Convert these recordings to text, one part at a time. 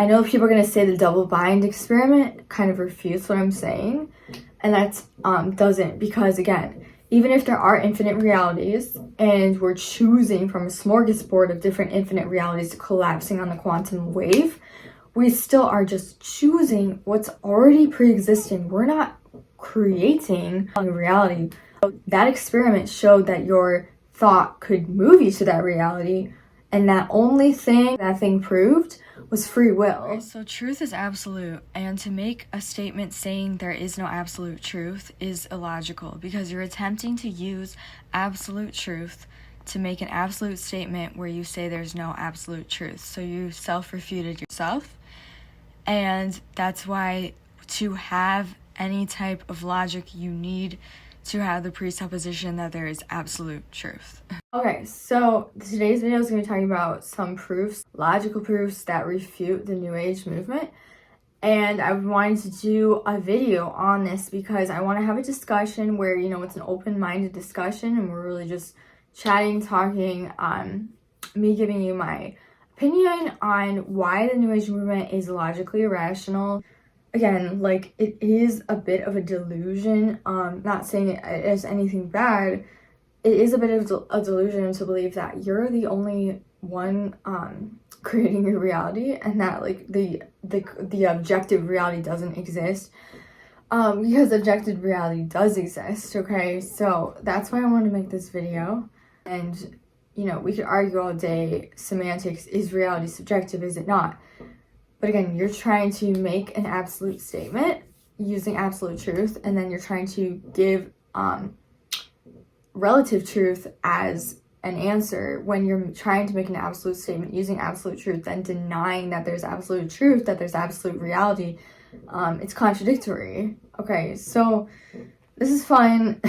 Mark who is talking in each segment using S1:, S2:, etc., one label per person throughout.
S1: I know people are going to say the double bind experiment kind of refutes what I'm saying, and that's doesn't, because again, even if there are infinite realities and we're choosing from a smorgasbord of different infinite realities collapsing on the quantum wave, we still are just choosing what's already pre-existing. We're not creating a reality. That experiment showed that your thought could move you to that reality, and that only thing that thing proved was free will.
S2: Okay, so truth is absolute, and to make a statement saying there is no absolute truth is illogical, because you're attempting to use absolute truth to make an absolute statement where you say there's no absolute truth. So you self-refuted yourself, and that's why to have any type of logic, you need to have the presupposition that there is absolute truth.
S1: Okay, so today's video is going to be talking about some proofs, logical proofs that refute the New Age movement. And I wanted to do a video on this because I want to have a discussion where, you know, it's an open-minded discussion and we're really just chatting, talking, me giving you my opinion on why the New Age movement is logically irrational. Again, like, it is a bit of a delusion. Not saying it is anything bad. It is a bit of a delusion to believe that you're the only one creating your reality, and that like the objective reality doesn't exist, because objective reality does exist. Okay, so that's why I wanted to make this video. And you know, we could argue all day semantics. Is reality subjective? Is it not? But again, you're trying to make an absolute statement using absolute truth, and then you're trying to give relative truth as an answer when you're trying to make an absolute statement using absolute truth, then denying that there's absolute truth, that there's absolute reality. It's contradictory. Okay, so this is fun.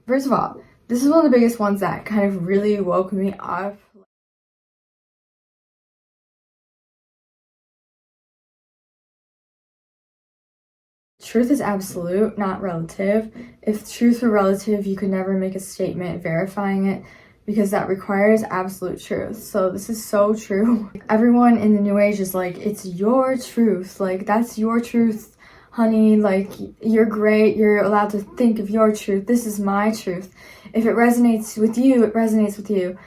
S1: First of all, this is one of the biggest ones that kind of really woke me up. Truth is absolute, not relative. If truth were relative, you could never make a statement verifying it, because that requires absolute truth. So this is so true. Everyone in the New Age is like, it's your truth. Like, that's your truth, honey. Like, you're great. You're allowed to think of your truth. This is my truth. If it resonates with you, it resonates with you.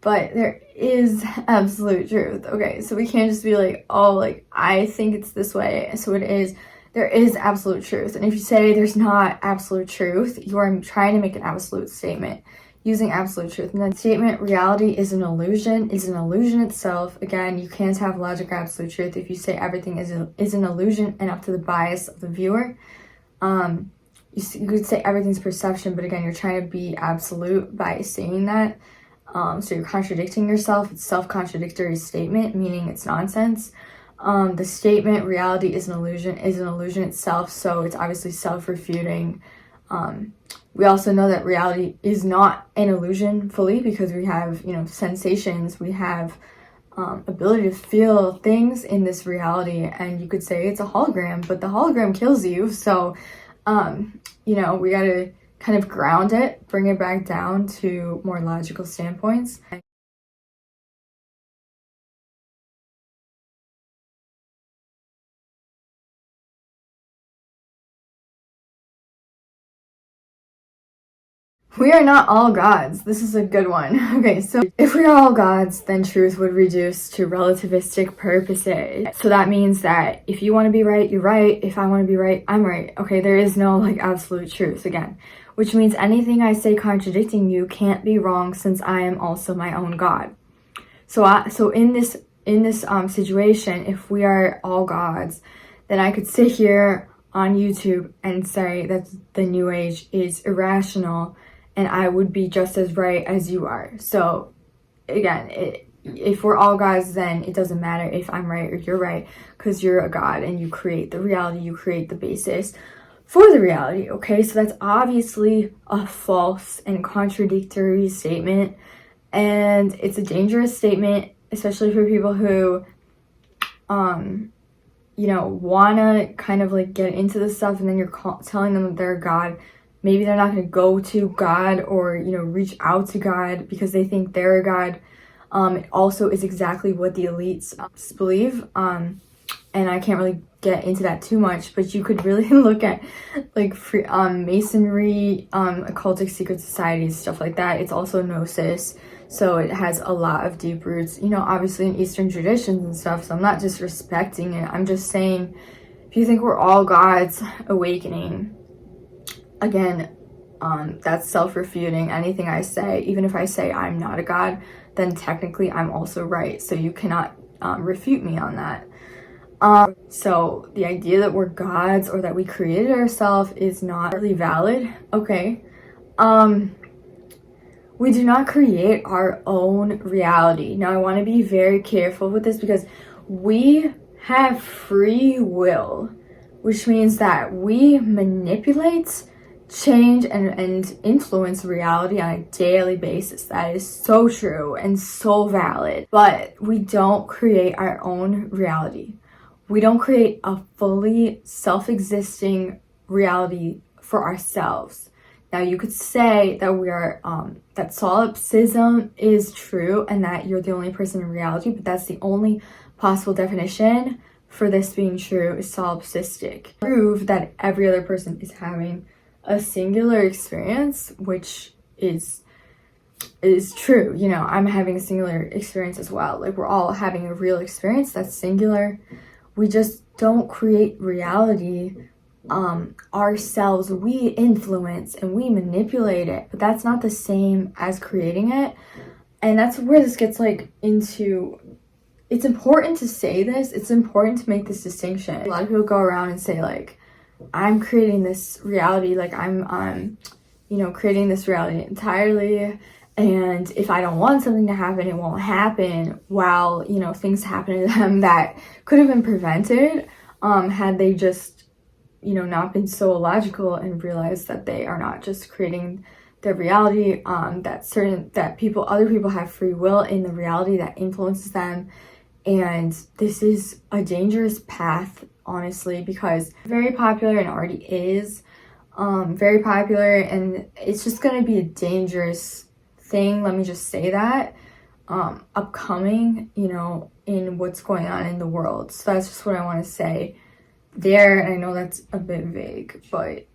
S1: But there is absolute truth. Okay, so we can't just be like, oh, like, I think it's this way, so it is. There is absolute truth. And if you say there's not absolute truth, you are trying to make an absolute statement using absolute truth. And that statement, reality is an illusion itself. Again, you can't have logic or absolute truth if you say everything is an illusion and up to the bias of the viewer. You could say everything's perception, but again, you're trying to be absolute by saying that. So you're contradicting yourself. It's self-contradictory statement, meaning it's nonsense. The statement, reality is an illusion itself, so it's obviously self-refuting. We also know that reality is not an illusion fully, because we have, you know, sensations, we have ability to feel things in this reality, and you could say it's a hologram, but the hologram kills you. So you know, we gotta kind of ground it, bring it back down to more logical standpoints. We are not all gods. This is a good one. Okay, so if we are all gods, then truth would reduce to relativistic purposes. So that means that if you want to be right, you're right. If I want to be right, I'm right. Okay, there is no like absolute truth again, which means anything I say contradicting you can't be wrong, since I am also my own God. So in this situation, if we are all gods, then I could sit here on YouTube and say that the New Age is irrational, and I would be just as right as you are. So again, if we're all gods, then it doesn't matter if I'm right or you're right, because you're a god and you create the reality, you create the basis for the reality. Okay, so that's obviously a false and contradictory statement, and it's a dangerous statement, especially for people who you know, wanna kind of like get into this stuff, and then you're telling them that they're a god. Maybe they're not going to go to God or, you know, reach out to God because they think they're a god. It also is exactly what the elites believe. And I can't really get into that too much, but you could really look at like free, masonry, occultic secret societies, stuff like that. It's also gnosis, so it has a lot of deep roots, you know, obviously in Eastern traditions and stuff. So I'm not disrespecting it. I'm just saying, if you think we're all gods awakening, again, that's self-refuting. Anything I say, even if I say I'm not a god, then technically I'm also right. So you cannot refute me on that. So the idea that we're gods or that we created ourselves is not really valid. Okay. We do not create our own reality. Now I want to be very careful with this because we have free will, which means that we manipulate, change, and influence reality on a daily basis. That is so true and so valid. But we don't create our own reality. We don't create a fully self-existing reality for ourselves. Now you could say that we are that solipsism is true and that you're the only person in reality, but that's the only possible definition for this being true is solipsistic. Prove that every other person is having a singular experience, which is true. You know, I'm having a singular experience as well. Like we're all having a real experience that's singular. We just don't create reality ourselves. We influence and we manipulate it, but that's not the same as creating it. And that's where this gets like into, it's important to say this, it's important to make this distinction. A lot of people go around and say like, I'm creating this reality, like I'm you know, creating this reality entirely, and if I don't want something to happen, it won't happen, while, you know, things happen to them that could have been prevented had they just, you know, not been so illogical and realized that they are not just creating their reality, that other people have free will in the reality that influences them. And this is a dangerous path, honestly, because it's very popular and already is very popular, and it's just going to be a dangerous thing, let me just say that, upcoming, you know, in what's going on in the world. So that's just what I want to say there. And I know that's a bit vague, but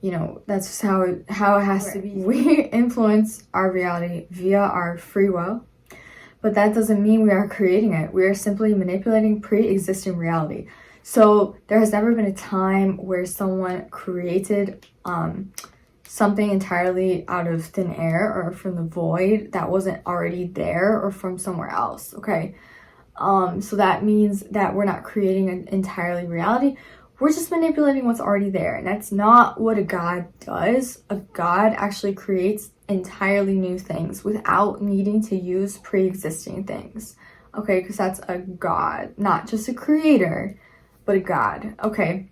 S1: you know, that's just how it has to be. We influence our reality via our free will, but that doesn't mean we are creating it. We are simply manipulating pre-existing reality. So there has never been a time where someone created something entirely out of thin air or from the void that wasn't already there or from somewhere else, okay? So that means that we're not creating an entirely reality. We're just manipulating what's already there. And that's not what a god does. A god actually creates entirely new things without needing to use pre-existing things, okay? Because that's a god, not just a creator, but a god, okay?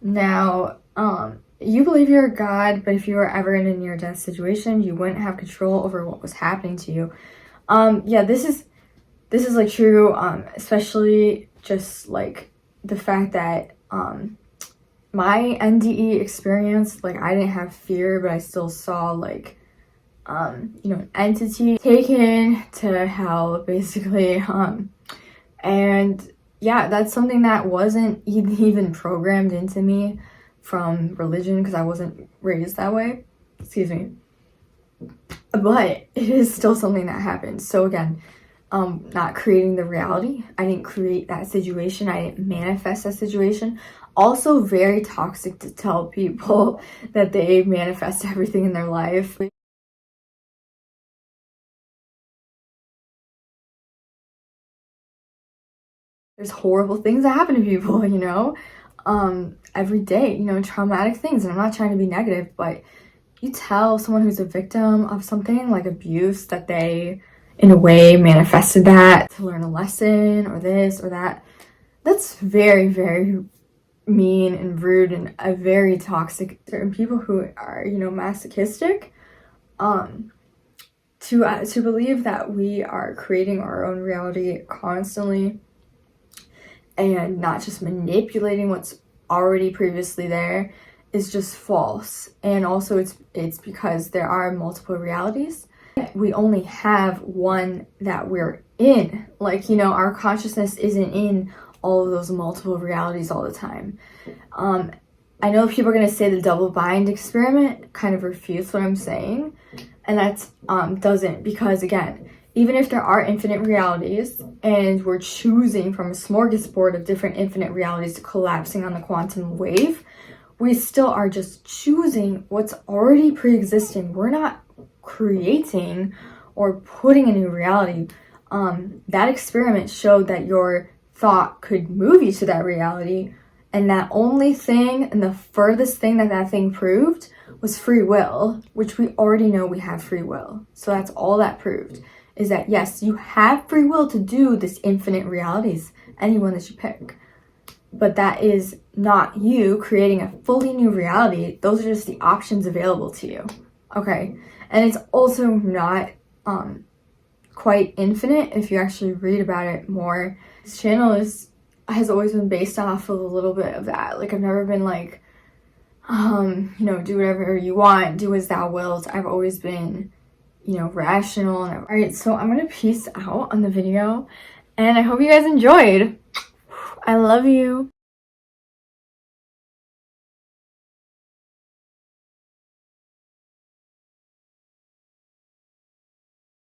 S1: Now, you believe you're a god, but if you were ever in a near-death situation, you wouldn't have control over what was happening to you. Yeah, this is like true, especially just like the fact that my NDE experience, like I didn't have fear, but I still saw like you know, an entity taken to hell, basically, and yeah, that's something that wasn't even programmed into me from religion because I wasn't raised that way, excuse me, but it is still something that happened. So again, not creating the reality. I didn't create that situation. I didn't manifest that situation. Also very toxic to tell people that they manifest everything in their life. There's horrible things that happen to people, you know, every day, you know, traumatic things. And I'm not trying to be negative, but you tell someone who's a victim of something like abuse that they, in a way, manifested that to learn a lesson or this or that. That's very, very mean and rude and a very toxic. Certain people who are, you know, masochistic, to believe that we are creating our own reality constantly and not just manipulating what's already previously there is just false. And also it's because there are multiple realities. we only have one that we're in. Like, you know, our consciousness isn't in all of those multiple realities all the time. I know people are going to say the double bind experiment kind of refutes what I'm saying, and that doesn't, because again, even if there are infinite realities and we're choosing from a smorgasbord of different infinite realities collapsing on the quantum wave, we still are just choosing what's already pre-existing. We're not creating or putting a new reality. That experiment showed that your thought could move you to that reality, and that only thing and the furthest thing that thing proved was free will, which we already know we have free will. So that's all that proved, is that yes, you have free will to do this infinite realities, anyone that you pick. But that is not you creating a fully new reality. Those are just the options available to you. Okay? And it's also not quite infinite if you actually read about it more. This channel has always been based off of a little bit of that. Like, I've never been like, you know, do whatever you want, do as thou wilt. I've always been, you know, rational. All right, so I'm gonna peace out on the video, and I hope you guys enjoyed. I love you.